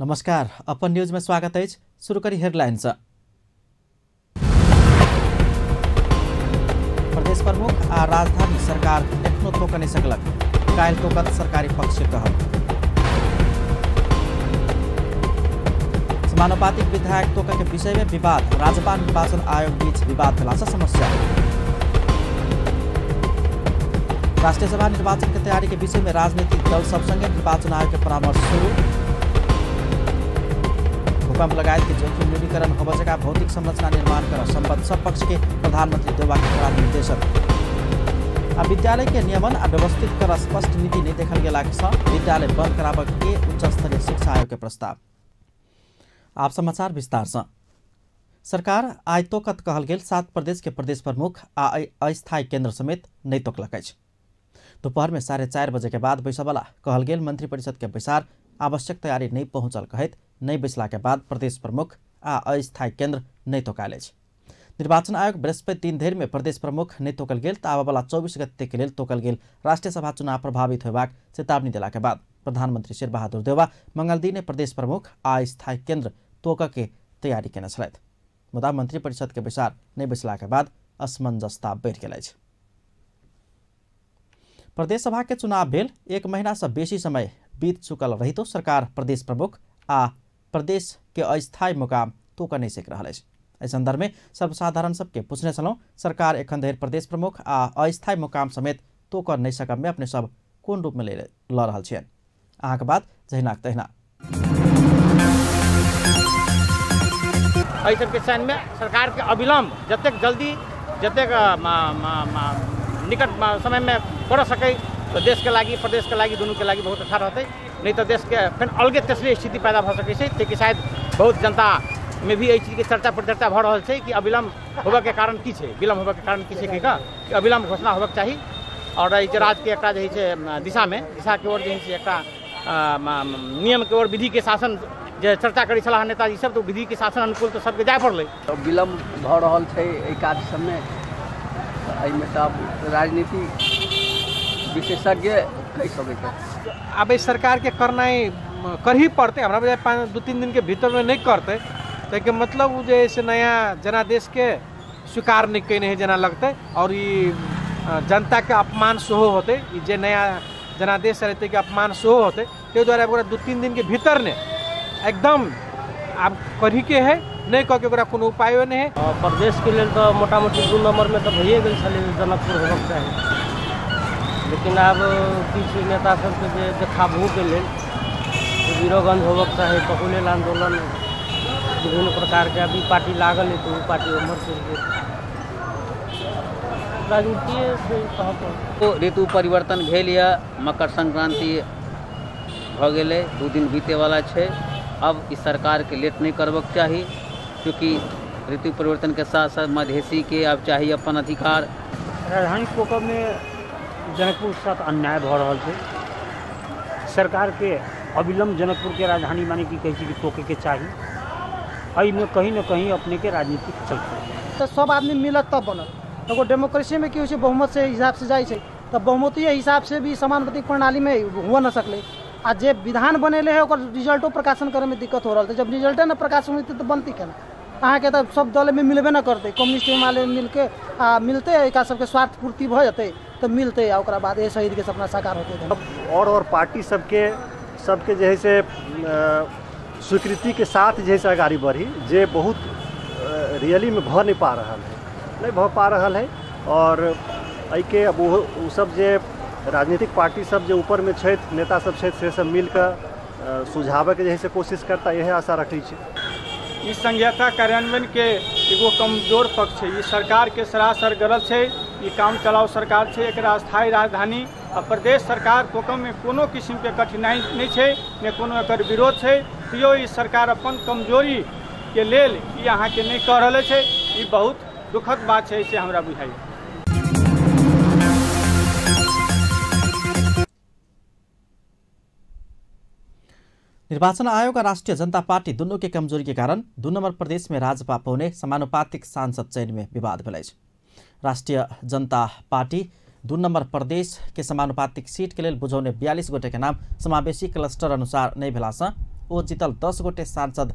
नमस्कार, अपन न्यूज में स्वागत है। शुरू करी हेडलाइंस। प्रदेश प्रमुख आ राजधानी सरकार एखनो थोक नहीं सकलक, कायल तोकत सरकारी पक्ष से कहल। समानुपातिक विधायक तोका के विषय में विवाद, राज्यपाल निर्वाचन आयोग बीच विवाद भेला से समस्या। राष्ट्रीय सभा निर्वाचन की तैयारी के विषय में राजनीतिक दल सब संगे निर्वाचन आयोग के परामर्श शुरू। भूकंप लगायत के जोखिम न्यूनीकरण होबा भौतिक संरचना निर्माण कर संबद्ध सब पक्ष के प्रधानमंत्री देवा के कड़ा निर्देशन। विद्यालय के नियमन आ व्यवस्थित कर स्पष्ट नीति नहीं देखल गेला के विद्यालय बंद कराबक के उच्च स्तरीय शिक्षा आयोग के प्रस्ताव। आप समाचार विस्तार से। सरकार आइ तोकत कहल गेल 7 प्रदेश के प्रदेश प्रमुख आ अस्थायी केंद्र समेत नहीं तोकलक अछि। दोपहर में 4:30 बजे के बाद बैसा वाला कहल गेल मंत्रिपरिषद के बैसार आवश्यक तैयारी नहीं पहुंचल कहत नहीं बैसला के बाद प्रदेश प्रमुख आ अस्थायी केंद्र नहीं तोकायल अछि। निर्वाचन आयोग बृहस्पति 3 धरि में प्रदेश प्रमुख नहीं तोकल गेल त आबा वाला 24 गते के लेल तोकल गेल राष्ट्रीय सभा चुनाव प्रभावित होबाक चेतावनी देला के बाद प्रधानमंत्री शेरबहादुर देउवा मंगल दिन प्रदेश प्रमुख आ अस्थायी केंद्र तोका के तैयारी केने छलथि। मुदा मंत्रिपरिषद के बैसार नहीं बैसला के बाद असमंजसता बढ़ि गेल अछि। प्रदेश सभा के चुनाव भेल 1 महीना से बेसी समय बीत चुकल रहितो सरकार प्रदेश प्रमुख आ प्रदेश के अस्थायी मुकाम तोका नहीं सक रहा है। इस संदर्भ में सर्वसाधारण सबके पूछने चलों, सरकार एखन धरि प्रदेश प्रमुख आ अस्थायी मुकाम समेत तोका नहीं सकब में अपने सब कोन रूप में ल रहा है। अहाँ के बात जहिना तहिना एहि सबके चयन में सरकार के अविलंब जतेक जल्दी जतेक निकट समय में कर सके तो देश के लागी प्रदेश के लागी दोनों के लागी बहुत अच्छा रहते। नहीं तो देश के फिर अलगे तेसरी स्थिति पैदा भ सकै छै कि शायद बहुत जनता में भी एहि चीज के चर्चा परिचर्चा भ रहल छै कि अविलंब होबे के कारण की छै, विलंब होबे के कारण की छै कि अविलंब घोषणा होबे के चाही। और राज्य के एकटा जे छै दिशा के ओर जे छै एकटा नियम के ओर विधि के शासन जे चर्चा करै छलाह नेताजी सब, तो विधि के शासन अनुकूल तो सबके जाय पड़लै। विलंब भ रहल छै एहि काज सबमे, एहिमे तऽ राजनीति विशेषज्ञ कहि सकै छै। अब इस सरकार के करना कर ही पड़ते, हमारा बजाय 2-3 दिन के भीतर में नहीं करते तो मतलब जो है नया जनादेश के स्वीकार नहीं कने है जना लगते। और ये जनता के अपमान सेहो होते, जे नया जनादेश रहते के अपमान सेहो होते। तो द्वारा 2-3 दिन के भीतर ने एकदम आप करी के है नहीं कह के कोनो उपाय नहीं है। प्रदेश के लिए तो मोटा मोटी 2 नंबर में तो भैया गए जनकपुर होबक चाही, लेकिन अब किछु नेता सबके जे देखाबहू के लेल वीरगंज होबक चाही, तहू लेल आंदोलन विभिन्न प्रकार के अभी पार्टी लागल है तो पार्टी उम्र से राजनीति तो ऋतु परिवर्तन भेल या मकर संक्रांति भ गेलै, 2 दिन बीते वाला छै। अब इस सरकार के लेट नहीं करबक चाही, क्योंकि ऋतु परिवर्तन के साथ साथ मधेसी के अब चाहिए अपन अधिकार। राजधानी पोखर में जनकपुर के साथ अन्याय भ रहल छै। सरकार के अविलंब जनकपुर के राजधानी माने की कहै छै कि तोके के चाही। एहि में कहीं न कहीं अपने के राजनीतिक चलते तो सब आदमी मिलत तब बनल। एगो डेमोक्रेसी में की होइ छै बहुमत से हिसाब से जाइ छै, तब बहुमतीय हिसाब से भी समानुपातिक प्रणाली में हुआ न सकले। आ जे विधान बनेले है ओकर रिजल्टो प्रकाशन करे में दिक्कत हो रहा है। जब रिजल्टे न प्रकाशन होते तो बनती केना? अहाँ के तो सब दल में मिलबे न करते, कम्युनिस्ट वाले मिलके मिलते एक सबके स्वार्थ पूर्ति भ जाते तो मिलते ओकरा बाद ये शहीद के सपना साकार होते। और पार्टी सबके जे है से स्वीकृति के साथ जे है आगाड़ी बढ़ी, जे बहुत रियली में भ नहीं पा रहा है, नहीं भ पा रहा है। और एहिके अब वो सब जे राजनीतिक पार्टी सब जो ऊपर में छै नेता सब छै से सब मिलकर सुझावे के जे है से कोशिश करता, यही आशा रखी छै। इस संहिता कार्यान्वयन के एगो कमजोर पक्ष है। ये सरकार के सरासर गलत है, ये काम चलाओ सरकार है। एक अस्थायी राजधानी आ प्रदेश सरकार पोकम में कोनो किस्म के कठिनाई नहीं है, ने कोनो एकर विरोध है। तो इस सरकार अपन कमजोरी के लेल ये अहाँ के नहीं कह रहे है, ये बहुत दुखद बात है, इसे हमरा बुझाई। निर्वाचन आयोग और राष्ट्रीय जनता पार्टी दोनों के कमजोरी के कारण 2 नंबर प्रदेश में राजपा पौने समानुपातिक सांसद चयन में विवाद भेल। राष्ट्रीय जनता पार्टी 2 नंबर प्रदेश के समानुपातिक सीट के लिए बुझौने 42 गोटे के नाम समावेशी क्लस्टर अनुसार नहीं भेला से ओ जितल 10 गोटे सांसद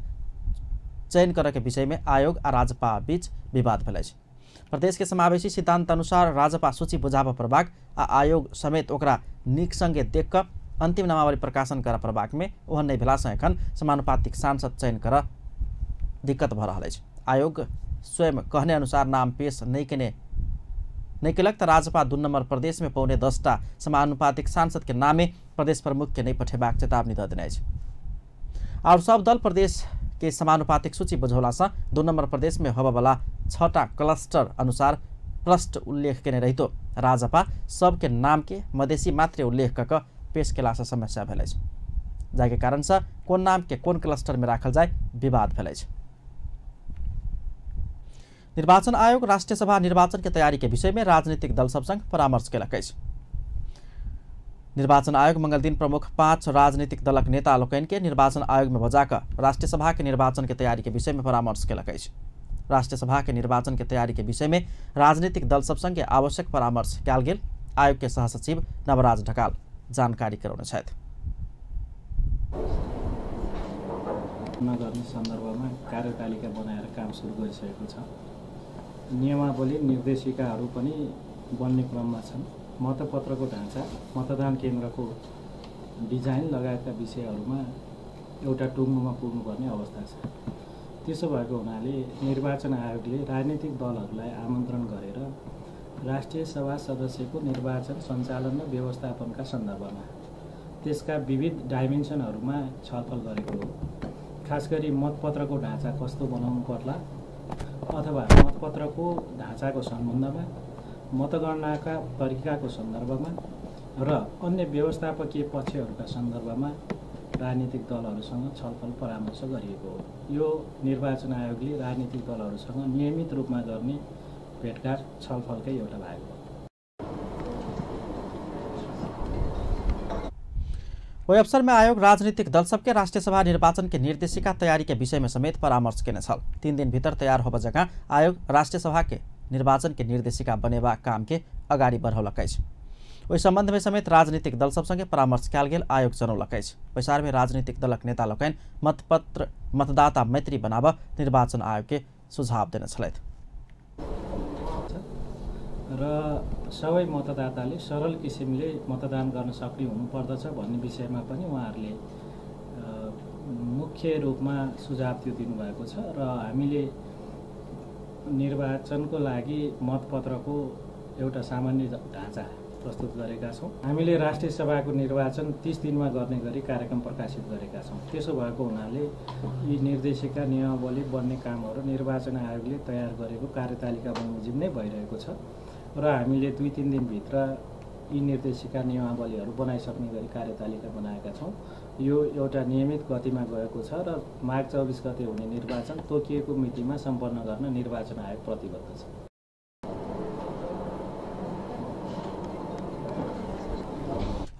चयन करे के विषय में आयोग आ राजपा बीच विवाद भेल अछि। प्रदेश के समावेशी सिद्धांत अनुसार राजपा सूची बुझाब प्रभाग आ आयोग समेत ओकरा नीक संगे देख कर अंतिम नामावली प्रकाशन कर प्रभाग में ओहन नहीं भेला से एखन समानुपातिक सांसद चयन कर दिक्कत भ रहल अछि। आयोग स्वयं कहने अनुसार नाम पेश नहीं केलक तो राजपा 2 नंबर प्रदेश में पौने 10टा समानुपातिक सांसद के नामे प्रदेश प्रमुख के नहीं पठेबाक चेतावनी द देने अछि। और सब दल प्रदेश के समानुपातिक सूची बुझौला से 2 नंबर प्रदेश में होबे वाला 6टा क्लस्टर अनुसार प्रष्ट उल्लेख केने रहितो राजपा सबके नाम के मधेसी मात्र उल्लेख कऽ पेश केला से समस्या भेल अछि, जाके कारण से कोन नाम के कोन क्लस्टर में राखल जाय विवाद भेल अछि। निर्वाचन आयोग राष्ट्रीय सभा निर्वाचन के तैयारी के विषय में राजनीतिक दल सब संग परामर्श केलक अछि। निर्वाचन आयोग मंगल दिन प्रमुख 5 राजनीतिक दलक नेता लोकनि के निर्वाचन आयोग में बजाकर राष्ट्रीय सभा के निर्वाचन के तैयारी के विषय में परामर्श केलक अछि। राष्ट्रीय सभा के निर्वाचन के तैयारी के विषय में राजनीतिक दल सब संगे आवश्यक परामर्श कयल गेल आयोग के सहसचिव नवराज ढकाल जानकारी कराउने छथि। नगर्ने सन्दर्भमा कार्यतालिका बनाएर काम सुरु गरिसकेको छ। नियमावली निर्देशिकाहरू पनि बन्ने क्रममा छन्। मतपत्रको ढाँचा, मतदान केन्द्रको डिजाइन लगायतका विषयहरूमा एउटा टुङ्गोमा पुग्नुपर्ने अवस्था छ। त्यसो भएको हुनाले निर्वाचन आयोगले राजनीतिक दलहरूलाई आमन्त्रण गरेर राष्ट्रिय सभा सदस्यको निर्वाचन सञ्चालन र व्यवस्थापनका सन्दर्भमा त्यसका विविध डाइमेन्सनहरूमा छलफल गरेको हो। खास गरी मतपत्रको ढाँचा कस्तो बनाउनु पर्ला अथवा मतपत्रको ढाँचाको सम्बन्धमा, मतगणनाका तरिकाको सन्दर्भमा र अन्य व्यवस्थापकीय पक्षहरूका सन्दर्भमा राजनीतिक दलहरूसँग छलफल परामर्श गरिएको हो। यो निर्वाचन आयोगले राजनीतिक दलहरूसँग नियमित रूपमा गर्ने भेटघाट छलफलकै एउटा भाग हो। वही अवसर में आयोग राजनीतिक दल सबके राष्ट्रीय सभा निर्वाचन के निर्देशिका तैयारी के विषय में समेत परामर्श केने छल। 3 दिन भीतर तैयार होबे जगह आयोग राष्ट्रीय सभा के निर्वाचन के निर्देशिका बनेबा काम के अगाडि बढ़ौलक अछि। ओहि संबंध में समेत राजनीतिक दल सब संगे परामर्श कयल गेल आयोग जनौलक अछि। बैसार में राजनीतिक दलक नेता लोकनि मतपत्र मतदाता मैत्री बनाब निर्वाचन आयोग के सुझाव देने छलथि र सबै मतदाताले सरल किसिमले मतदान गर्न सक्ने हुनुपर्दछ भन्ने विषयमा पनि उहाँहरूले मुख्य रूपमा सुझाव त्यो दिनुभएको छ र हामीले निर्वाचनको लागि मतपत्रको एउटा सामान्य ढाँचा प्रस्तुत गरेका छौँ। हामीले राष्ट्रिय सभाको निर्वाचन 30 दिनमा गर्ने गरी कार्यक्रम प्रकाशित गरेका छौँ। त्यसो भएको हुनाले यी निर्देशिका नियमावली बन्ने कामहरू निर्वाचन आयोगले तयार गरेको कार्यतालिका बमोजिम नै भइरहेको छ र हामीले 2-3 दिनभित्र यी निर्देशिका नियमावलीहरू बनाइसक्ने गरी कार्यतालिका बनाएका छौँ। यो एउटा नियमित गतिमा गएको छ र माघ 24 गते हुने निर्वाचन तोकिएको मितिमा सम्पन्न गर्न निर्वाचन आयोग प्रतिबद्ध छ।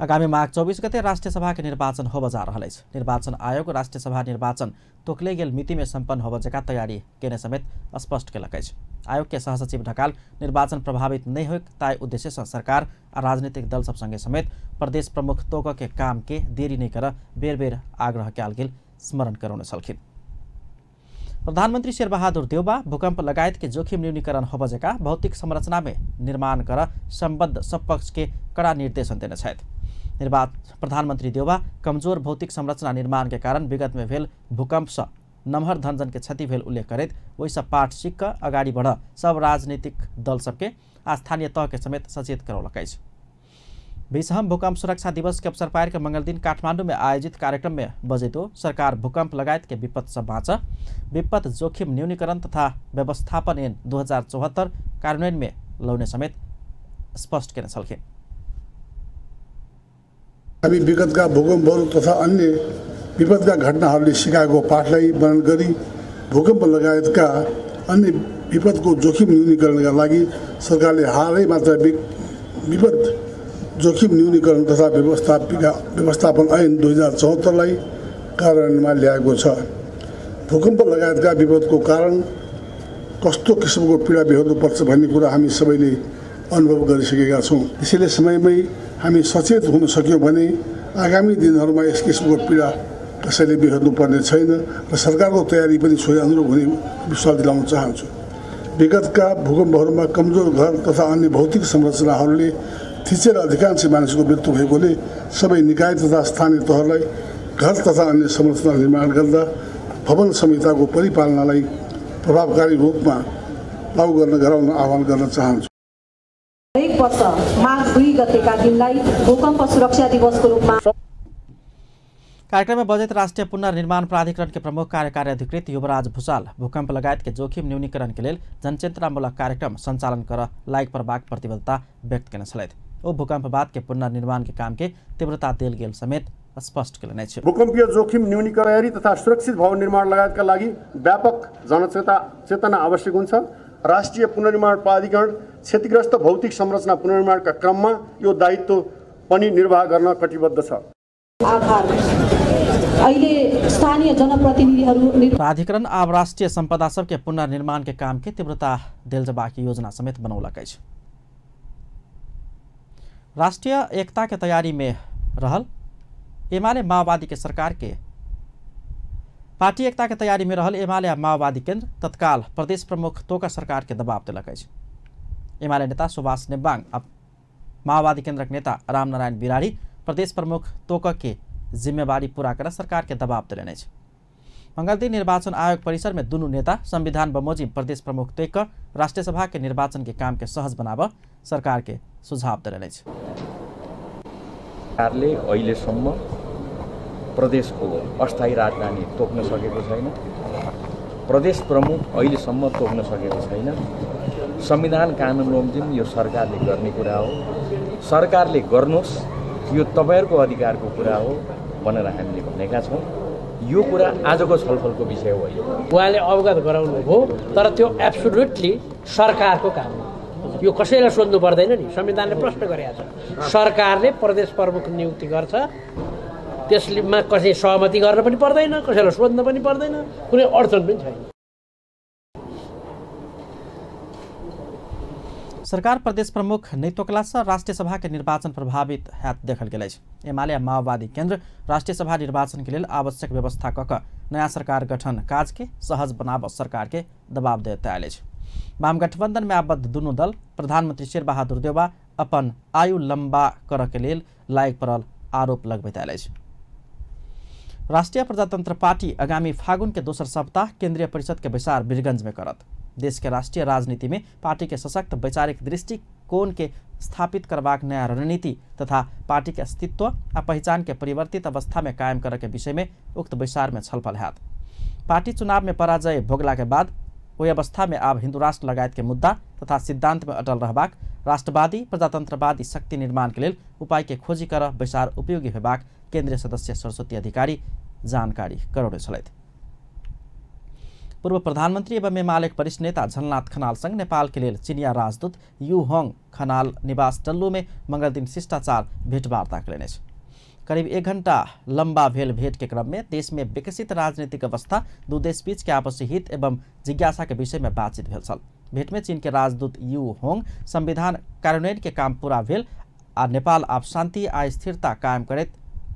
आगामी माघ 24 गते राष्ट्रीय सभा के निर्वाचन होब जा रहल अछि। निर्वाचन आयोग राष्ट्रीय सभा निर्वाचन तोकले गेल मिति में संपन्न होब जका तैयारी केने समेत स्पष्ट केलक अछि। आयोग के सहसचिव ढकाल निर्वाचन प्रभावित नहीं हो ताई उद्देश्य से सरकार और राजनीतिक दल सब संगे समेत प्रदेश प्रमुख तोक के काम के देरी नहीं कर बेर बेर आग्रह कयल गेल स्मरण कराउने छलखिन। प्रधानमंत्री शेरबहादुर देउबा भूकंप लगायत के जोखिम न्यूनीकरण होब जका भौतिक संरचना में निर्माण कर संबद्ध सब पक्ष के कड़ा निर्देशन देने छथि। प्रधानमंत्री देउबा कमजोर भौतिक संरचना निर्माण के कारण विगत में भेल भूकंप से नमहर धनजन के क्षति भेल उल्लेख करैत वही सब पाठ सीख कर अगाडि बढ़ सब राजनीतिक दल सबके आ स्थानीय तह के समेत सचेत करौलक अछि। बीसहम भूकंप सुरक्षा दिवस के अवसर पाएर के मंगल दिन काठमांडू में आयोजित कार्यक्रम में बजेतो सरकार भूकंप लगायत के विपद से बाँच विपद जोखिम न्यूनीकरण तथा व्यवस्थापन ऐन 2074 कार्यान्वयन में लौने समेत स्पष्ट केने छलखिन। हामी विगतका भूकम्पहरू तथा अन्य विपदका घटनाहरूले सिकाएको पाठलाई वर्णन गरी भूकम्प लगायतका अन्य विपदको जोखिम न्यूनीकरणका लागि सरकारले हालै मात्र विपद जोखिम न्यूनीकरण तथा व्यवस्थापन ऐन 2074 लाई कार्यान्वयनमा ल्याएको छ। भूकम्प लगायतका विपदको कारण कस्तो किसिमको पीडा बेहोर्नुपर्छ भन्ने कुरा हामी सबैले अनुभव गरिसकेका छौँ। त्यसैले समयमै हामी सचेत हुन सक्यौँ भने आगामी दिनहरूमा यस किसिमको पीडा कसैले बिहोर्नुपर्ने छैन र सरकारको तयारी पनि छोरी अनुरूप हुने विश्वास दिलाउन चाहन्छु। विगतका भूकम्पहरूमा कमजोर घर तथा अन्य भौतिक संरचनाहरूले थिचेर अधिकांश मानिसको मृत्यु भएकोले सबै निकाय तथा स्थानीय तहलाई घर तथा अन्य संरचना निर्माण गर्दा भवन संहिताको परिपालनालाई प्रभावकारी रूपमा लागू गराउन आह्वान गर्न चाहन्छु। हरेक वर्ष माघ 2 गतेका दिनलाई भूकम्प सुरक्षा दिवसको रूपमा कार्यक्रम में बजेट राष्ट्रीय पुनर्निर्माण प्राधिकरण के प्रमुख कार्यकारी अधिकृत युवराज भूषाल भूकंप लगायत के जोखिम न्यूनीकरण के लिए जनचेतनामूलक कार्यक्रम संचालन कर लायक प्रभाग प्रतिबद्धता व्यक्त करने छलैथ। ओ भूकंप बाद के पुनर्निर्माण के काम के तीव्रता देल गेल समेत स्पष्ट केलनै छ। भूकम्पीय जोखिम न्यूनीकरण तयारी तथा सुरक्षित भवन निर्माण लगायतका लागि व्यापक जनचेतना आवश्यक हुन्छ। राष्ट्रिय पुनर्निर्माण प्राधिकरण क्षतिग्रस्त भौतिक संरचना पुनर्निर्माणका क्रममा यो दायित्व पनि निर्वाह गर्न कटिबद्ध छ। आभार। अहिले स्थानीय जनप्रतिनिधिहरू प्राधिकरण अब राष्ट्रिय संपदा सबके पुनर्निर्माण के काम के तीव्रता देल जबाकी योजना समेत बनौलकै छ। राष्ट्रीय एकता के तैयारी में रहल एमाले माओवादी के सरकार के पार्टी एकता के तैयारी में रहल एमाले माओवादी केंद्र तत्काल प्रदेश प्रमुख तोका सरकार के दबाव दिलकै छ। एमाले नेता सुभाष नेब्बाङ अब माओवादी केंद्र के नेता रामनारायण बिराड़ी प्रदेश प्रमुख तोका के जिम्मेवारी पूरा कर सरकार के दबाव दिलनै छ। मंगलदिन निर्वाचन आयोग परिसर में दुनू नेता संविधान बमोजिम प्रदेश प्रमुख तोक राष्ट्रीय सभा के निर्वाचन के काम के सहज बनाव सरकार के सुझाव दिलनै छ। सरकारले अहिलेसम्म प्रदेशको अस्थायी राजधानी तोक्न सकेको छैन। प्रदेश प्रमुख अहिलेसम्म तोक्न सकेको छैन। संविधान कानुन बमोजिम यो सरकारले गर्ने कुरा हो। सरकारले गर्नुहोस्, यो तपाईहरुको अधिकारको कुरा हो भनेर हामीले भनेका छौं। यो कुरा आजको छलफलको विषय होइन। उहाँले अवगत गराउनु हो, तर त्यो एब्सोल्युटली सरकारको काम हो। यो कसैलाई सोध्नु पर्दैन नि, संविधानले प्रश्न गरेको छ। सरकारले प्रदेश प्रमुख नियुक्ति गर्छ, त्यसमा कसै सहमति गर्न पनि पर्दैन, कसैलाई सोध्न पनि पर्दैन, कुनै अडचन पनि छैन। सरकार प्रदेश प्रमुख नहीं तोकला से राष्ट्रीय सभा के निर्वाचन प्रभावित हैत देखल गेल अछि। एमाले माओवादी केंद्र राष्ट्रीय सभा निर्वाचन के लिए आवश्यक व्यवस्था कऽ नया सरकार गठन काज के सहज बनाव सरकार के दबाव देते आयल अछि। वाम गठबंधन में आबद्ध दुनू दल प्रधानमंत्री शेरबहादुर देउवा अपन आयु लंबा करऽ के लेल लायक पड़ल आरोप लगबैत आयल अछि। राष्ट्रीय प्रजातंत्र पार्टी आगामी फागुन के दोसर सप्ताह केंद्रीय परिषद के बैसार वीरगंज में करत। देश के राष्ट्रीय राजनीति में पार्टी के सशक्त वैचारिक दृष्टिकोण के स्थापित करबाक नया रणनीति तथा पार्टी के अस्तित्व आ पहचान के परिवर्तित अवस्था में कायम करे के विषय में उक्त बैसार में छलफल हैत। पार्टी चुनाव में पराजय भोगला के बाद ओहि अवस्था में आब हिंदू राष्ट्र लगायत के मुद्दा तथा सिद्धांत में अटल रहबाक राष्ट्रवादी प्रजातंत्रवादी शक्ति निर्माण के लिए उपाय के खोजी कर बैसार उपयोगी हेबाक केंद्रीय सदस्य सरस्वती अधिकारी जानकारी करौड़े छलैथ। पूर्व प्रधानमंत्री एवं एमालेक वरिष्ठ नेता झलनाथ खनाल संग नेपाल के लिए चीनिया राजदूत यू होंग खनाल निवास टल्लू में मंगल दिन शिष्टाचार भेंटवार्ता करेने छ। करीब 1 घंटा लंबा भेल भेंट के क्रम में देश में विकसित राजनीतिक अवस्था, दू देश बीच के आपसी हित एवं जिज्ञासा के विषय में बातचीत भेल छल। भेंट में चीन के राजदूत यू होंग संविधान कार्यान्वयन के काम पूरा भेल आ नेपाल आप शांति आ स्थिरता कायम करत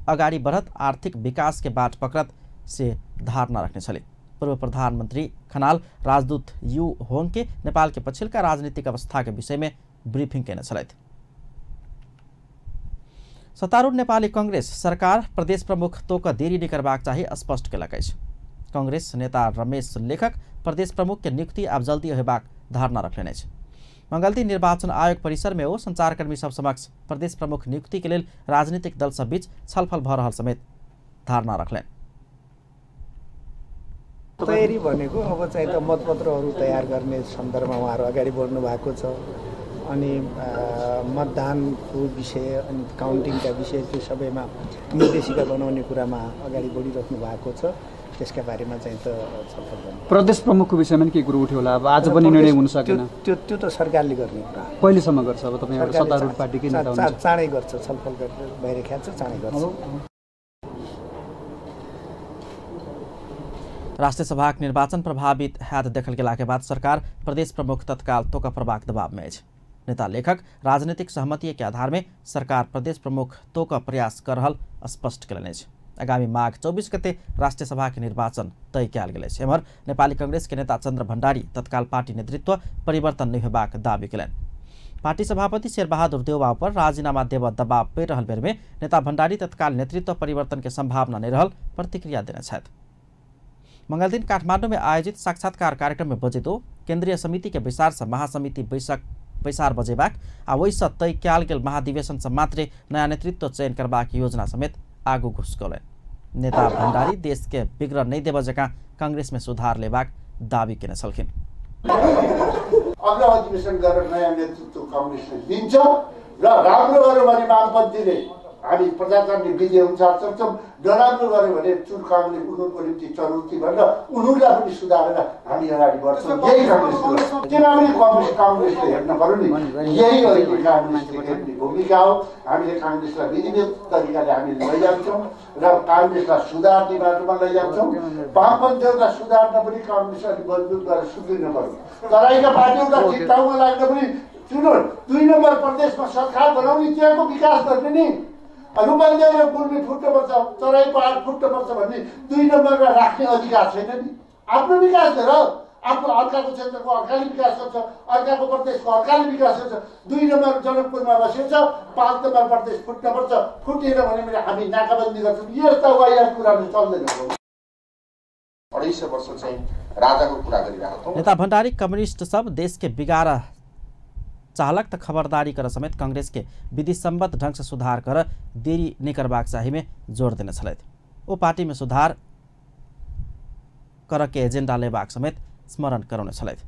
अगाडि बढ़त आर्थिक विकास के बाट पकड़त से धारणा रखने छले। पूर्व प्रधानमंत्री खनाल राजदूत यू होंग के नेपाल के पछिल्का राजनीतिक अवस्था के विषय में ब्रीफिंग केने छलैथ। सत्तारूढ़ नेपाली कांग्रेस सरकार प्रदेश प्रमुख तोक देरी नहीं करबाक चाही स्पष्ट केलकै छ। कांग्रेस नेता रमेश लेखक प्रदेश प्रमुख के नियुक्ति अब जल्दी हेबाक धारणा रखने छ। मंगलदिन निर्वाचन आयोग परिसर में ओ संचारकर्मी सब समक्ष प्रदेश प्रमुख नियुक्ति के लिए राजनीतिक दल सब बीच छलफल भ रहल समेत धारणा रखलेन। तयारी भनेको अब चाहिँ त मतपत्रहरू तयार गर्ने सन्दर्भमा उहाँहरू अगाडि बढ्नु भएको छ। अनि मतदानको विषय अनि काउन्टिङका विषय त्यो सबैमा निर्देशिका बनाउने कुरामा अगाडि बढिराख्नु भएको छ। त्यसका बारेमा चाहिँ त छलफल गर्नु। प्रदेश प्रमुखको विषयमा के कुरो उठ्यो होला? अब आज पनि निर्णय हुन सकेन। त्यो त सरकारले गर्ने कुरा। कहिलेसम्म गर्छ? अब तपाईहरु सत्तारूढ पार्टीकै नेता हुनुहुन्छ। चाँडै गर्छ, छलफल गरेर भइरहेको छ, चाँडै गर्छ। राष्ट्रीय सभा निर्वाचन प्रभावित हैत देखल गेला के बाद सरकार प्रदेश प्रमुख तत्काल तोका प्रभाग दबाव में अछि। नेता लेखक राजनीतिक सहमति के आधार में सरकार प्रदेश प्रमुख तोका प्रयास कर रहल स्पष्ट केलनि अछि। आगामी माघ 24 गते राष्ट्रिय सभा के निर्वाचन तय कयल गेल अछि। एम्हर नेपाली कांग्रेस के नेता चन्द्र भण्डारी तत्काल पार्टी नेतृत्व परिवर्तन नहि हेबाक दावी केलनि। पार्टी सभापति शेरबहादुर देउवा पर राजीनामा देव दबाव पड़ि रहल बेर में नेता भण्डारी तत्काल नेतृत्व परिवर्तन के संभावना नहीं रहल प्रतिक्रिया देने छथि। मंगल दिन काठमाडौँ में आयोजित साक्षात्कार कार्यक्रम में बजेतो केन्द्रीय समिति के विचार से महासमिति बैसार बजेबाक आ वैसे तय कयल गेल महाधिवेशन से मात्रे नया नेतृत्व चयन करबाक योजना समेत आगू घुसकौलनि। नेता भण्डारी देश के बिग्र नहीं देव जकाँ कांग्रेस में सुधार लेबाक दावी केने छलखिन। अग्लो अधिवेशन गरेर नयाँ नेतृत्व कांग्रेसले दिन्छ र राम्रो गर्यो भने वामपन्थीले हामी प्रजातन्त्र विजय हुन्छ सक्छौँ, नराम्रो गर्यो भने चुनावले उनीहरूको निम्ति चुनौती भनेर उनीहरूलाई पनि सुधारेर हामी अगाडि बढ्छौँ। यही कांग्रेसको किनभने कांग्रेसले हेर्न पर्यो नि, यही अहिले कांग्रेसले हेर्ने भूमिका हो। हामीले कांग्रेसलाई विधिवत तरिकाले हामीले लैजान्छौँ र कांग्रेसलाई सुधार्ने बाटोमा लैजान्छौँ। वामपन्थीहरूलाई सुधार्न पनि कांग्रेसलाई मजबुत गरेर सुध्रिन पर्यो। तराईका पार्टीहरूलाई ठिक ठाउँमा लाग्न पनि चुनो 2 नम्बर प्रदेशमा सरकार बनाउने, त्यहाँको विकास गर्ने नि रूपन्देही र गुल्मी फुट्नुपर्छ, तराई पहाड फुट्नुपर्छ भन्ने 2 नम्बरमा राख्ने अधिकार छैन नि। आफ्नो विकास गर, आफ्नो अर्काको क्षेत्रको अर्काले विकास गर्छ, अर्काको प्रदेशको अर्काले विकास गर्छ। 2 नम्बर जनकपुरमा बसेछ, 5 नम्बर प्रदेश फुट्नुपर्छ, फुटेन भने हामी नाकाबन्दी गर्छौँ। यस्ता वाहियात कुराहरू चल्दैन। 250 वर्ष चाहिँ राजाको कुरा गरिरहेको छौँ। नेता भण्डारी कम्युनिस्ट सब देश के बिगाड़ चाहलक त खबरदारी कर समेत कांग्रेस के विधि सम्बद्ध ढंग से सुधार कर देरी नहीं करबाक चाही में जोर देने छलथि। ओ पार्टी में सुधार कर के एजेंडा लेबाक समेत स्मरण कराउने छलथि।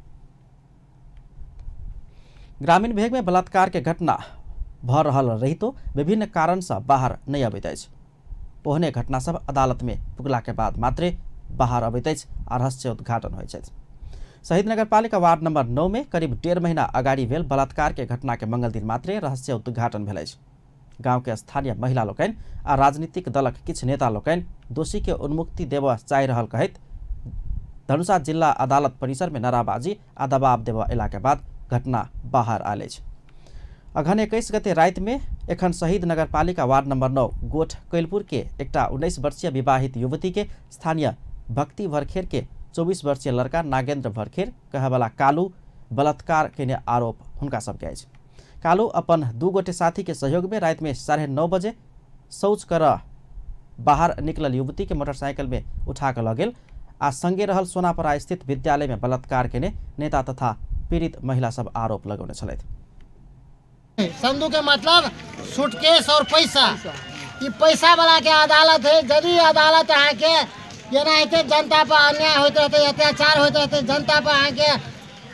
ग्रामीण भेग में बलात्कार के घटना भ रहल रहितो विभिन्न कारण से बाहर नहीं अबैत अछि। ओहने घटना सब अदालत में पुगला के बाद मात्रे बाहर अबैत अछि आ रहस्य उद्घाटन होइत अछि। शहीद नगरपालिका वार्ड नंबर 9 में करीब 1.5 महीना अगाडि भेल बलात्कार के घटना के मंगल दिन मात्रे रहस्य उद्घाटन भेल अछि। गांव के स्थानीय महिला लोकनि आ राजनीतिक दलक किछ नेता लोकनि दोषी के उन्मुक्ति देव चाहि रहल कहैत धनुषा जिला अदालत परिसर में नाराबाजी आ दबाव देव अयला के बाद घटना बाहर आयल अछि। अघन 21 गते राति में एखन शहीद नगरपालिका वार्ड नंबर 9 गोठ कैलपुर के एकटा 19 वर्षीय विवाहित युवती के स्थानीय भक्ति भरखेर के 24 वर्षीय लड़का नागेंद्र भरखेर कहवाला कालू बलात्कार के आरोप हुनका सबके अछि। कालू अपन 2 गोटे साथी के सहयोग में रात में 9:30 बजे शौच कर बाहर निकलल युवती के मोटरसाइकिल में उठा कर लगेल आ संगे रहल सोनापरा स्थित विद्यालय में बलात्कार के नेता तथा पीड़ित महिला सब आरोप लगौने छलथि। संदूक के मतलब सूटकेस और पैसा, ये पैसा वाला के अदालत है। यदि अदालत यहाँ के ये जनता पर अन्याय होते रहते, अत्याचार होते रहते, जनता पर यहाँ के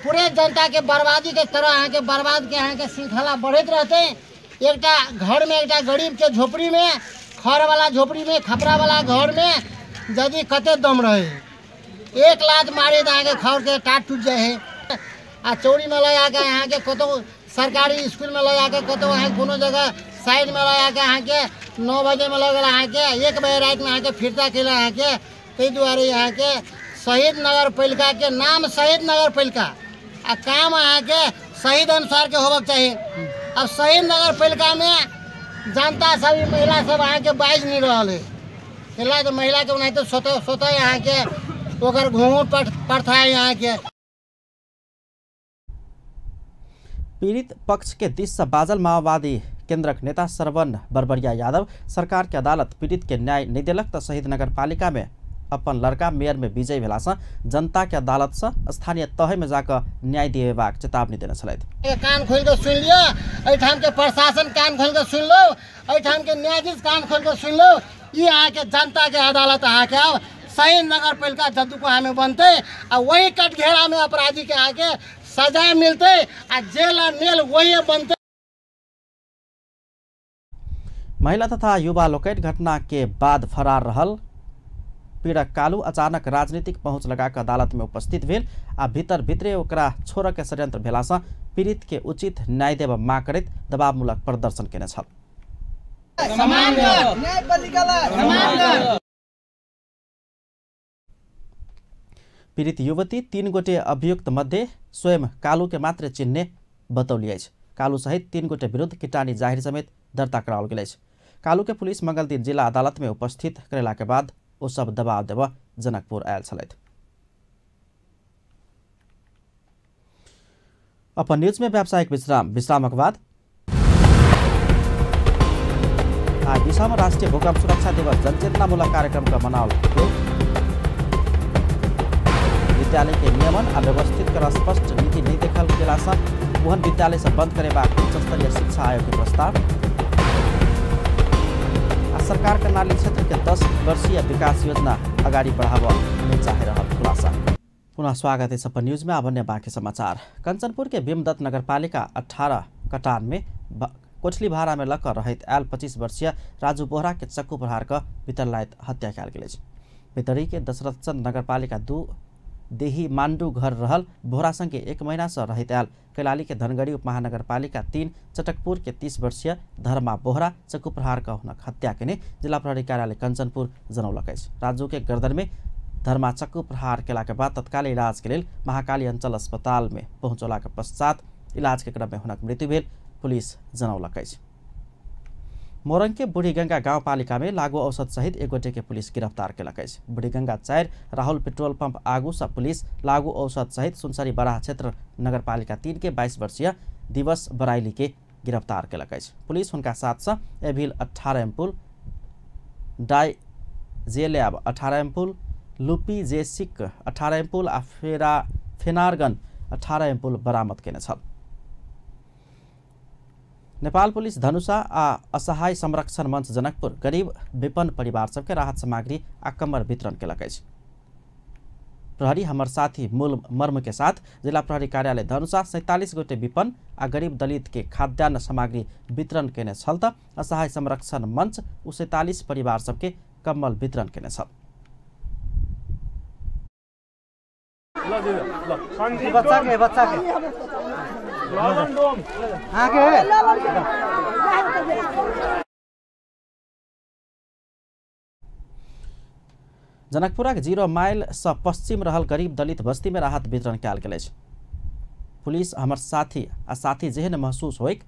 पूरे जनता के बर्बादी के तरह यहाँ के बर्बाद के यहाँ के श्रृंखला बढ़ते रहते। एकटा घर में एकटा गरीब के झोपड़ी में, खर वाला झोपड़ी में, खपरा वाला घर में यदि कते दम रहे, 1 लात मारे तो यहाँ के खर के टाट टूट जाए है। आ चौड़ी में लगा के यहाँ के कतो सरकारी स्कूल में लगा के कतो यहाँ कोनो जगह साइड में लगा के यहाँ के 9 बजे में लगल यहाँ के 1 बजे रात में यहाँ के फिरता खेला यहाँ के। ताहि दुआरे यहाँ के शहीद नगर पालिका के नाम शहीद नगर पालिका आ काम यहाँ के शहीद अनुसार के होबक चाहिए। अब शहीद नगर पालिका में जनता सभी महिला सब यहाँ के बाइज नहीं रहा है। तो महिला के नहीं तो स्वतः यहाँ के ओकर घूंघट प्रथा है यहाँ के। पीड़ित पक्ष के दिश से बाजल माओवादी केन्द्रक नेता श्रवण बरबरिया यादव सरकार के अदालत पीड़ित के न्याय नहीं दिलक तो शहीद नगरपालिका में अपन लड़का मेयर में विजय भेला से जनता के अदालत से स्थानीय तह में जाकर न्याय दिएबाक चेतावनी देने छलथि। कान खोल के सुन लियो, एठाम के प्रशासन कान खोल के सुन लो, एठाम के न्यायाधीश कान खोल के सुन लो। ये यहाँ के जनता के अदालत यहाँ के अब शहीद नगर पालिका जदुको हमें बनते आ वही कटघेरा में अपराधी के आके सजा मिलते आ जेल और नेल वही बनते। महिला तथा युवा लोकनि घटना के बाद फरार रहल। पीड़क कालू अचानक राजनीतिक पहुंच लगाकर अदालत में उपस्थित भेल आ भीतर भीतरे ओकरा छोड़ के षड्यंत्र भेला से पीड़ित के उचित न्याय देब मांग करैत दबावमूलक प्रदर्शन केने छल। पीड़ित युवती 3 गोटे अभियुक्त मध्ये स्वयं कालू के मात्र चिन्हे बतौली अछि। कालू सहित 3 गोटे विरुद्ध किटानी जाहिर समेत दर्ता कराओल गेल अछि। कालू के पुलिस मंगल दिन जिला अदालत में उपस्थित करेला के बाद वो सब दबाव देव जनकपुर आयल छलैथ। अपन न्यूज में व्यावसायिक विश्रामक बाद आज विश्वमा राष्ट्रिय भूकंप सुरक्षा दिवस जनचेतनामूलक कार्यक्रम का मनावल। विद्यालय के नियमन आ व्यवस्थित कर स्पष्ट नीति नहीं देखल गेला से ओहन विद्यालय से बंद करेबा उच्च स्तरीय शिक्षा आयोग के प्रस्ताव। सरकार कर्णाली क्षेत्र के 10 वर्षीय विकास योजना अगाडि बढ़ावा नहीं चाहे रहल खुलासा। पुनः स्वागत है सपन न्यूज में। अब बाकी समाचार। कंचनपुर के भीमदत्त नगरपालिका 18 कटान में कोठली भाड़ा में लग रहित आयल 25 वर्षीय राजू बोहरा के चक्कू प्रहार कर वितरलायत हत्या कयल गेल। भितरी के दशरथचंद नगरपालिका 2 देही मांडू घर रहल बोहरा संगे 1 महीना से रहित आयल कैलाली के धनगढ़ी उपमहानगरपालिका 3 चटकपुर के 30 वर्षीय धर्मा बोहरा चक्कू प्रहार का हुनक हत्या केने जिला प्रहरी कार्यालय कंचनपुर जनौलक। राजू के गर्दन में धर्मा चक्कू प्रहार केला के बाद तत्काल इलाज के लिए महाकाली अंचल अस्पताल में पहुंचला के पश्चात इलाज के क्रम में हुनक मृत्यु भेल पुलिस जनौलक। मोरंग के बुढ़ीगंगा गाउँपालिका में लागू औषध सहित 1 गोटे के पुलिस गिरफ्तार केलक। बुढ़ीगंगा 4 राहुल पेट्रोल पंप आगू से पुलिस लागू औषध सहित सुनसरी बराह क्षेत्र नगरपालिका 3 के 22 वर्षीय दिवस बराइली के गिरफ्तार केलक। पुलिस उनका साथ से एभिल 18 एम्पुल, डाइजेलैब 18 एम्पुल, लुपी जेसिक 18 एम्पुल आ फेनारगन 18 एम्पुल बरामद केने छल। नेपाल पुलिस धनुषा आ असहाय संरक्षण मंच जनकपुर गरीब विपन्न परिवार सबके राहत सामग्री आ कम्बल वितरण केलक। प्रहरी हमर साथी मूल मर्म के साथ जिला प्रहरी कार्यालय धनुषा 47 गोटे विपन्न आ गरीब दलित के खाद्यान्न सामग्री वितरण केने छल त असहाय संरक्षण मंच 47 परिवार सबके कम्बल वितरण केने छल। जनकपुरा के 0 माइल से पश्चिम रहल गरीब दलित बस्ती में राहत वितरण कयल गेल। पुलिस हमर साथी आ साथी जेहन महसूस होइक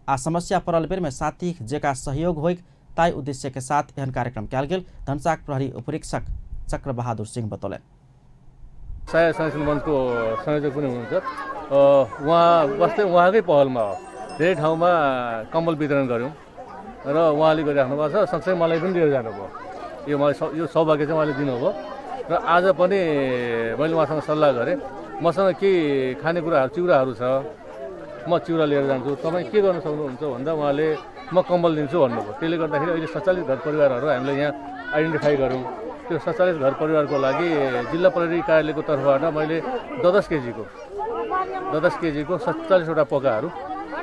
आ समस्या पड़ल बेर में साथी जेका सहयोग होइक ताई उद्देश्य के साथ एहन कार्यक्रम कयल गेल। धनसाक प्रहरी उपरीक्षक चक्र बहादुर सिंह बतौले। सहाय संरक्षण मञ्चको संयोजक पनि हुनुहुन्छ। उहाँ बस्दै उहाँकै पहलमा धेरै ठाउँमा कम्बल वितरण गऱ्यौँ र उहाँले गरिराख्नु भएको छ। सँगसँगै मलाई पनि लिएर जानुभयो। यो सौभाग्य चाहिँ उहाँले दिनुभयो र आज पनि मैले उहाँसँग सल्लाह गरेँ। मसँग केही खानेकुराहरू चिउराहरू छ, म चिउरा लिएर जान्छु, तपाईँ के गर्न सक्नुहुन्छ भन्दा उहाँले म कम्बल दिन्छु भन्नुभयो। त्यसले गर्दाखेरि अहिले 47 घर परिवारहरू हामीले यहाँ आइडेन्टिफाई गऱ्यौँ। त्यो 47 घर परिवारको लागि जिल्ला प्रहरी कार्यालयको तर्फबाट मैले 10 केजीको 47वटा पोकाहरू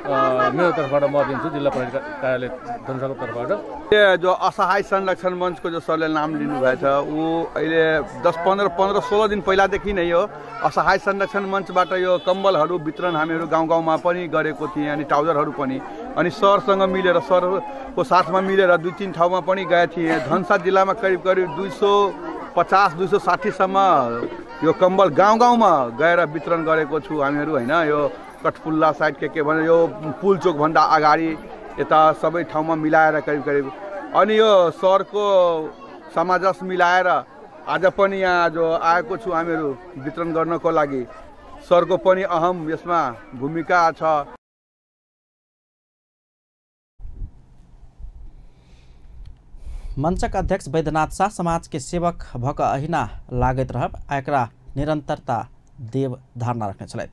मेरो तर्फबाट म दिन्छु जिल्ला प्रहरी कार्यालय धनुषाको तर्फबाट। जो असहाय संरक्षण मंचको जो सरले नाम लिनुभएछ ऊ अहिले 15-16 दिन पहिलादेखि नै यो असहाय संरक्षण मञ्चबाट यो कम्बलहरू वितरण हामीहरू गाउँ-गाउँमा पनि गरेको थिएँ। अनि ट्राउजरहरू पनि अनि सरसँग मिलेर सरको साथमा मिलेर 2-3 ठाउँमा पनि गए थिएँ। धनुषा जिल्लामा करिब 250-260 सम्म यो कम्बल गाउँ-गाउँमा गएर वितरण गरेको छु हामीहरू हैन। यो कठपुल्ला साइड के भने यो पुलचोक भन्दा अगाडि यता सबै ठाउँमा मिलाएर करिब अनि यो सरको समाजस मिलाएर आज पनि यहाँ जो आएको छु हामीहरू वितरण गर्नको लागि। सरको पनि अहम यसमा भूमिका छ। मंचक अध्यक्ष वैद्यनाथ शाह समाज के सेवक भक अहिना लागत रहब एकरा निरंतरता देव धारणा रखने छलैथ।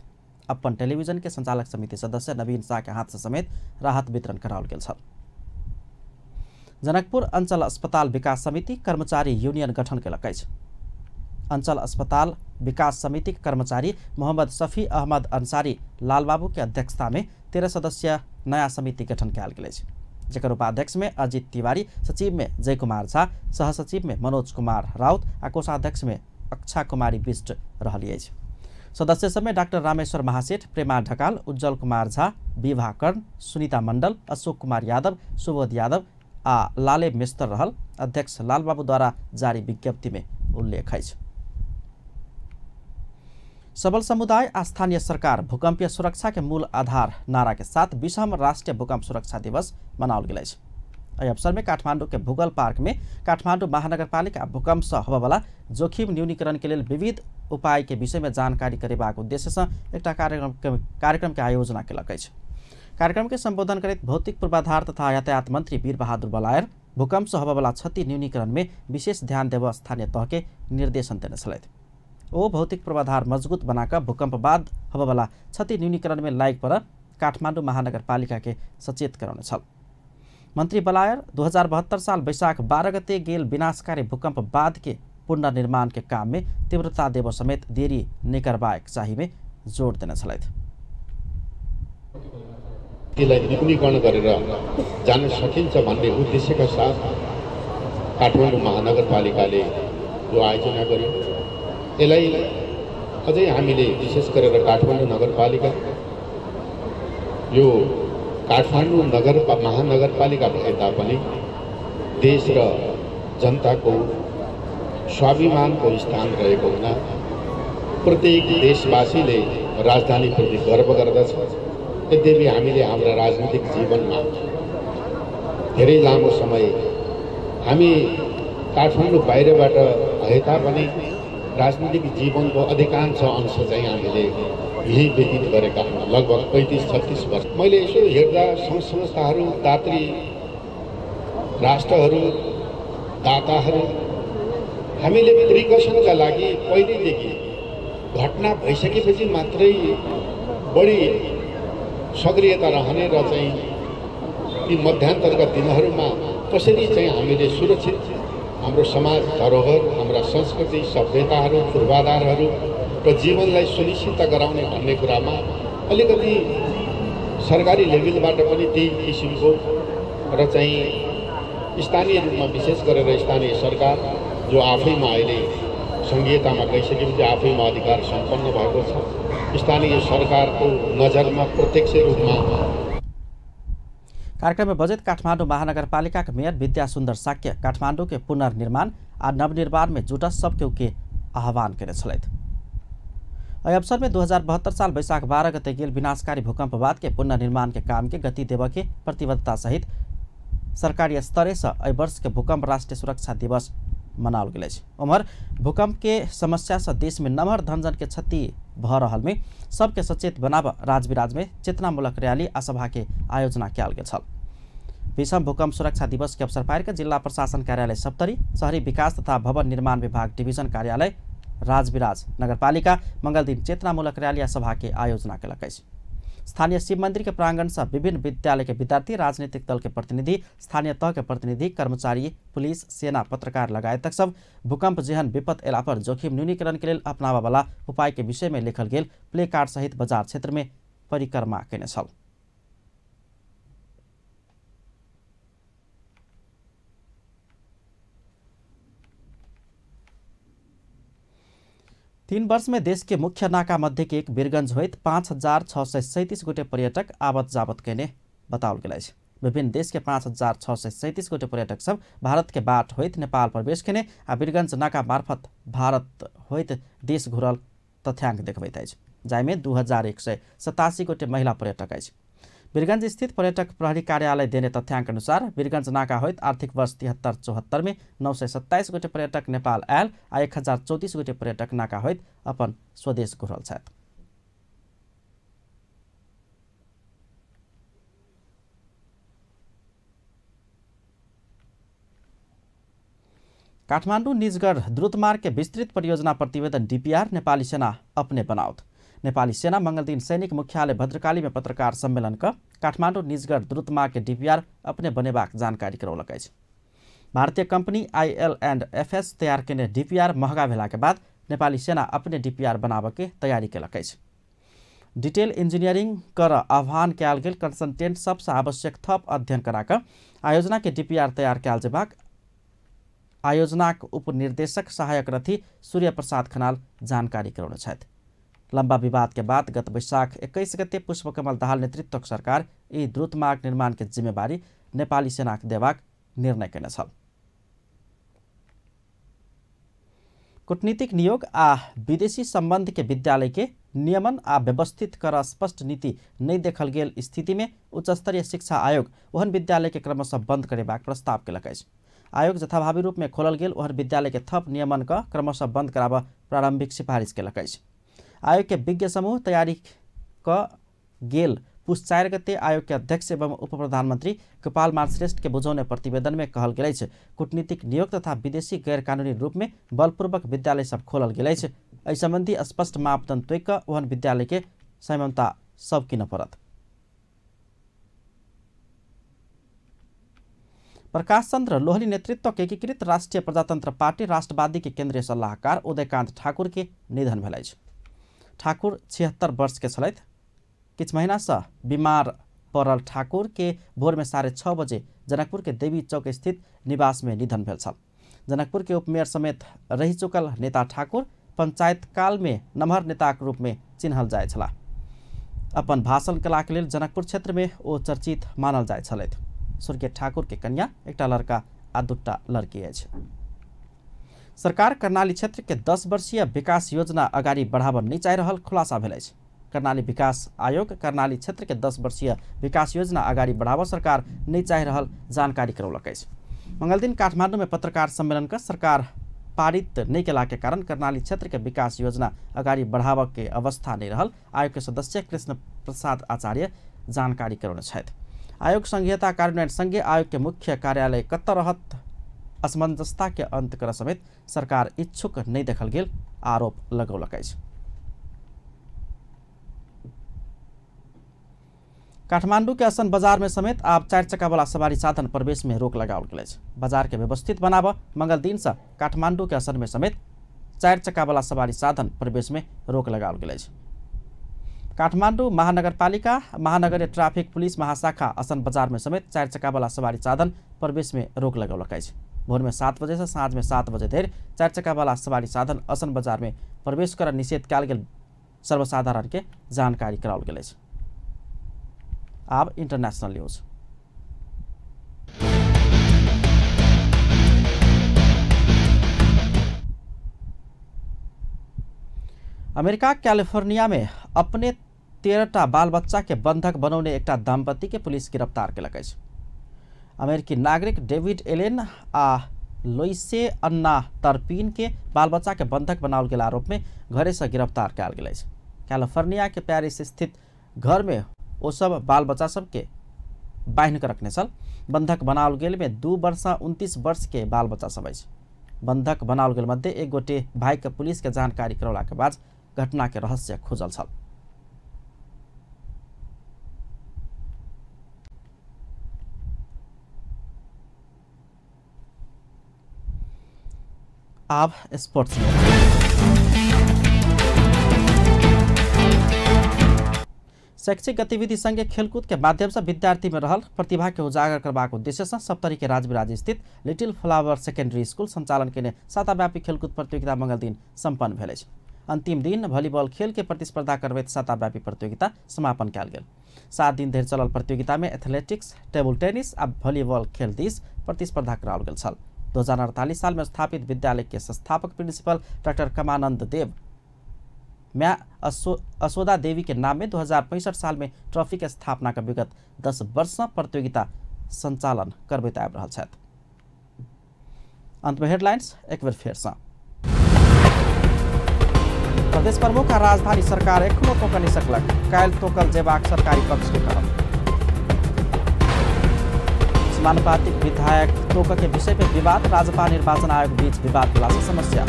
अपन टेलीविजन के संचालक समिति सदस्य नवीन शाह के हाथ से समेत राहत वितरण कराओल गेल छल। जनकपुर अंचल अस्पताल विकास समिति कर्मचारी यूनियन गठन केलक अछि। अंचल अस्पताल विकास समिति के कर्मचारी मोहम्मद शफी अहमद अंसारी लालबाबू के अध्यक्षता में 13 सदस्य नया समिति गठन कयल गेल अछि। जेकर उपाध्यक्ष में अजित तिवारी, सचिव में जय कुमार झा, सहसचिव में मनोज कुमार राउत आ कोषाध्यक्ष में अक्षा कुमारी बिष्ट रहली अछि। सदस्य सब में डॉक्टर रामेश्वर महासेठ, प्रेमा ढकाल, उज्जवल कुमार झा, विभा कर्ण, सुनीता मंडल, अशोक कुमार यादव, सुबोध यादव आ लाले मिस्तर रहल। अध्यक्ष लालबाबू द्वारा जारी विज्ञप्ति में उल्लेख है। सबल समुदाय आ स्थानीय सरकार भूकंपीय सुरक्षा के मूल आधार नारा के साथ 20वां राष्ट्रीय भूकंप सुरक्षा दिवस मनाओल गेल अछि। एहि अवसर में काठमाडौँ के भूगोल पार्क में काठमाडौँ महानगरपालिका भूकंप से होबेवाला जोखिम न्यूनीकरण के लिए विविध उपाय के विषय में जानकारी करेबाक उद्देश्य से एक कार्यक्रम के आयोजना केलक अछि। कार्यक्रम के संबोधन करैत भौतिक पूर्वाधार तथा यातायात मंत्री वीर बहादुर बलायर भूकंप से होबेवाला क्षति न्यूनीकरण में विशेष ध्यान देव स्थानीय तह के निर्देशन देने छलथि। ओ भौतिक पूर्वाधार मजबूत बनाकर भूकंप बाद होबेवाला क्षति न्यूनीकरण में लायक पर काठमाडौँ महानगरपालिका के सचेत कराउने छल। मन्त्री बलायर 2072 साल वैशाख 12 गते गेल विनाशकारी भूकंप बाद के पुनर्निर्माण के काम में तीव्रता देव समेत देरी नै करबाक चाहिँ में जोड दिन छलथि। यसलाई न्यूनीकरण गरेर जान सकिन्छ भन्ने उद्देश्यका साथ काठमाडौँ महानगरपालिकाले यो आयोजना गर्यो। यसलाई अझै हामीले विशेष गरेर काठमाडौँ नगरपालिका यो काठमाडौँ महानगरपालिका भए तापनि देश र जनताको स्वाभिमानको स्थान रहेको हुना प्रत्येक देशवासीले राजधानीप्रति गर्व गर्दछ। यद्यपि हामीले हाम्रा राजनीतिक जीवनमा धेरै लामो समय हामी काठमाडौँ बाहिरबाट भए तापनि राजनीतिक जीवनको अधिकांश अंश चाहिँ हामीले यही व्यतीत गरेका हौँ, लगभग 35-36 वर्ष। मैले यसो हेर्दा सङ्घ संस्थाहरू, दात्री राष्ट्रहरू, दाताहरू हामीले प्रिकसनका लागि पहिलेदेखि घटना भइसकेपछि मात्रै बढी सक्रियता रहने र चाहिँ ती मध्यान्तरका दिनहरूमा कसरी चाहिँ हामीले सुरक्षित हाम्रो समाज धरोहर, हाम्रा संस्कृति, सभ्यताहरू, पूर्वाधारहरू र जीवनलाई सुनिश्चित गराउने भन्ने कुरामा अलिकति सरकारी लेभलबाट पनि त्यही किसिमको र चाहिँ स्थानीय रूपमा विशेष गरेर स्थानीय सरकार जो आफैमा अहिले सङ्घीयतामा गइसकेपछि आफैमा अधिकार सम्पन्न भएको छ, स्थानीय सरकारको नजरमा प्रत्यक्ष रूपमा। कार्यक्रम में बजेट काठमाडौँ महानगरपालिका के मेयर विद्या सुन्दर साक्य काठमाडौँ के पुनर्निर्माण आ नवनिर्माण में जुटा सबके के आह्वान करे छलथि। एहि अवसर में 2072 साल वैशाख 12 गते गेल विनाशकारी भूकंप बाद के पुनर्निर्माण के काम के गति देव के प्रतिबद्धता सहित सरकारी स्तर से एहि वर्ष के भूकंप राष्ट्रीय सुरक्षा दिवस मनाओल गेल अछि। उमहर भूकंप के समस्या से देश में नमहर धनजन के क्षति भ रहल में सबके सचेत बनाब राजविराज में चेतनामूलक रैली आ सभा के आयोजना कयल गेल छल। विषम भूकंप सुरक्षा दिवस के अवसर पार जिला प्रशासन कार्यालय सप्तरी, शहरी विकास तथा भवन निर्माण विभाग डिवीजन कार्यालय राजविराज नगरपालिका मंगल दिन चेतनामूलक रैली आ सभा के आयोजना कयलक अछि। स्थानीय शिव मंदिर के प्रांगण से विभिन्न विद्यालय के विद्यार्थी, राजनीतिक दल के प्रतिनिधि, स्थानीय तह के प्रतिनिधि, कर्मचारी, पुलिस, सेना, पत्रकार लगायत तक सब भूकंप जेहन विपद एला पर जोखिम न्यूनीकरण के लिए अपनावा वाला उपाय के विषय में लिखल गेल प्ले कार्ड सहित बाजार क्षेत्र में परिक्रमा केने छल। तीन वर्ष में देश के मुख्य नाका मध्य के एक वीरगंज होइत 5,637 गोटे पर्यटक आवत जावत केने बताओल गेल अछि। विभिन्न देश के 5,637 गोटे पर्यटक सब भारत के बाट होइत नेपाल प्रवेश केने आ वीरगंज नाका मार्फत भारत होइत देश घुरल तथ्यांक देखबैत अछि, जाहिमे 2,187 गोटे महिला पर्यटक अछि। वीरगंज स्थित पर्यटक प्रहरी कार्यालय देने तथ्यांक अनुसार वीरगंज नाका होइत आर्थिक वर्ष 73-74 में 927 गोटे पर्यटक नेपाल आयल आ 1034 गोटे पर्यटक नाका होइत अपन स्वदेश घुरल छथि। काठमाडौँ निजगढ द्रुतमार्ग के विस्तृत परियोजना प्रतिवेदन डीपीआर नेपाली सेना अपने बनाओत। नेपाली सेना मंगल दिन सैनिक मुख्यालय भद्रकाली में पत्रकार सम्मेलन कर काठमाडौँ निजगढ द्रुतमार्ग के डीपीआर अपने बनेबाक जानकारी करौलक अछि। भारतीय कंपनी IL&FS तैयार केने डीपीआर महंगा भेला के बाद नेपाली सेना अपने डीपीआर बनाबे के तैयारी केलक अछि। डिटेल इंजीनियरिंग कर आह्वान कयल गेल कंसल्टेंट सबसे आवश्यक थप अध्ययन कराकर आयोजना के डीपीआर तैयार कयल जेबाक आयोजनाक उपनिर्देशक सहायक रथी सूर्य प्रसाद खनाल जानकारी करौने छथि। लंबा विवाद के बाद गत वैशाख 21 गते पुष्पकमल दाहाल नेतृत्वक सरकार यी द्रुत मार्ग निर्माण के जिम्मेवारी नेपाली सेनाक देबाक निर्णय केने छल। कूटनीतिक नियोग आ विदेशी संबंध के विद्यालय के नियमन आ व्यवस्थित कर स्पष्ट नीति नहीं देखल गेल स्थिति में उच्च स्तरीय शिक्षा आयोग ओहन विद्यालय के क्रमशः बंद करेबाक प्रस्ताव केलक अछि। आयोग जथाभावी रूप में खोलल गेल ओहन विद्यालय के थप नियमन का क्रमशः बंद कराब प्रारंभिक सिफारिश केलक अछि। आयोग के विज्ञ समूह तैयारी क गेल पुष 4 गते आयोग के अध्यक्ष एवं उप प्रधानमंत्री गोपाल मान श्रेष्ठ के बुझौने प्रतिवेदन में कहल गेल अछि कूटनीतिक नियोग तथा विदेशी गैर कानूनी रूप में बलपूर्वक विद्यालय सब खोलल गेल अछि। एहि संबंधी स्पष्ट मापदंड तोक क ओहन विद्यालय के संयमता सब किन पड़त। प्रकाश चंद्र लोहली नेतृत्व के एकीकृत राष्ट्रीय प्रजातंत्र पार्टी राष्ट्रवादी के केंद्रीय सलाहकार उदयकांत ठाकुर के निधन भेल अछि। ठाकुर 76 वर्ष के छलथि। किछ महीना से बीमार पड़ल ठाकुर के भोर में 6:30 बजे जनकपुर के देवी चौक स्थित निवास में निधन भेल छल। जनकपुर के उपमेयर समेत रही चुकल नेता ठाकुर पंचायत काल में नमहर नेता के रूप में चिन्हल जाय छला। अपन भाषण कला के लेल जनकपुर क्षेत्र में ओ चर्चित मानल जाय छलथि। स्वर्गीय ठाकुर के कन्या एकटा लड़का आ दूटा लड़की अछि। सरकार कर्णाली क्षेत्र के 10 वर्षीय विकास योजना अगाडि बढ़ाबऽ नहीं चाहि रहल खुलासा भेल अछि। कर्णाली विकास आयोग कर्णाली क्षेत्र के 10 वर्षीय विकास योजना अगाडि बढ़ाबऽ सरकार नहीं चाहि रहल जानकारी करौलक अछि। मंगल दिन काठमांडू में पत्रकार सम्मेलन का सरकार पारित नहीं केला के कारण कर्णाली क्षेत्र के विकास योजना अगाडि बढ़ाबऽ के अवस्था नहीं रहल आयोग के सदस्य कृष्ण प्रसाद आचार्य जानकारी करौने छथि। आयोग संघीयता कार्यान्वयन संघ आयोग के मुख्य कार्यालय कत रहत असमंजसता के अंत कर समेत सरकार इच्छुक नहीं देखल गेल आरोप लगौलक अछि। काठमांडू के असन बाजार में समेत आप 4 चक्का वाला सवारी साधन प्रवेश में रोक लगाओल गेल अछि। बाजार के व्यवस्थित बनाब मंगल दिन से काठमांडू के असन में समेत 4 चक्का वाला सवारी साधन प्रवेश में रोक लगाओल गेल अछि। काठमांडू महानगरपालिका महानगरीय ट्राफिक पुलिस महाशाखा असन बाजार में समेत 4 चक्का वाला सवारी साधन प्रवेश में रोक लगौलक अछि। भोर में 7 बजे से साँझ में 7 बजे धरि 4 चक्का वाला सवारी साधन असन बाजार में प्रवेश कर निषेध कयल गेल सर्वसाधारण के जानकारी कराओल गेल अछि। अब इंटरनेशनल न्यूज। अमेरिका कैलिफोर्निया में अपने 13टा बाल बच्चा के बंधक बनौने एकटा दंपति के पुलिस गिरफ्तार केलक अछि। अमेरिकी नागरिक डेविड एलेन आ लोइसे अन्ना तरपीन के बाल बच्चा के बंधक बनाओल गेल आरोप में घरे से गिरफ्तार कयल गेल अछि। कैलिफोर्निया के पेरिस स्थित घर में ओ सब बाल बच्चा सब के बांध कर रखने छल। बंधक बनाओल गेल में 2 वर्ष 29 वर्ष के बाल बच्चा सब अछि। बंधक बनाओल गेल मध्य एक गोटे भाई के पुलिस के जानकारी करौला के बाद घटना के रहस्य खुजल छल। अब स्पोर्ट्स में शैक्षिक गतिविधि संगे खेलकूद के माध्यम से विद्यार्थी में रहल प्रतिभा के उजागर करबाक उद्देश्य से सप्तरी के राजविराज स्थित लिटिल फ्लावर सेकेंडरी स्कूल संचालन केने साताव्यापी खेलकूद प्रतियोगिता मंगल दिन संपन्न भेल अछि। अंतिम दिन वॉलीबॉल खेल के प्रतिस्पर्धा करबैत साताव्यापी प्रतियोगिता समापन कयल गेल। 7 दिन धरि चलल प्रतियोगिता में एथलेटिक्स टेबल टेनिस आ वॉलीबॉल खेल दिस प्रतिस्पर्धा कराओल गेल छल। 2048 साल में स्थापित विद्यालय के संस्थापक प्रिंसिपल डॉक्टर कमानंद देव म्या असोदा देवी के नाम में 2065 साल में ट्रॉफी के स्थापना का विगत 10 वर्ष प्रतियोगिता संचालन करबैत आबि रहल छथि। अंत में हेडलाइंस एक बेर फेर से। प्रदेश प्रमुख आ राजधानी सरकार एखनो तोक नहीं सकलक, काल्हि तोकल जेबाक सरकारी पक्ष के कहब। समानुपातिक विधायक तोक के विषय पर विवाद, राज्यपाल निर्वाचन आयोग बीच विवाद भेला से समस्या।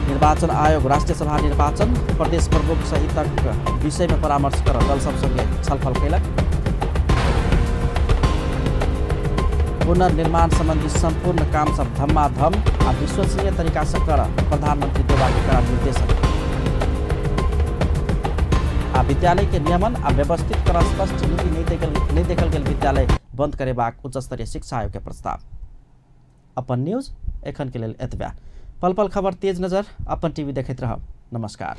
निर्वाचन आयोग राष्ट्रीय सभा निर्वाचन प्रदेश प्रमुख सहितक विषय में परामर्श कर दल सब संगे छलफल कयलक। पुनर्निर्माण संबंधी संपूर्ण काम सब धमाधम आ विश्वसनीय तरीका से कर प्रधानमंत्री देवा के कड़ा निर्देशन। आ विद्यालय के नियमन आ व्यवस्थित कर स्पष्ट नीति नहीं देखल गेल विद्यालय बंद करेबाक उच्च स्तरीय शिक्षा आयोग के प्रस्ताव। अपन न्यूज एखन के लेल एतबे। पल पल खबर तेज नजर अपन टीवी देखैत रहब। नमस्कार।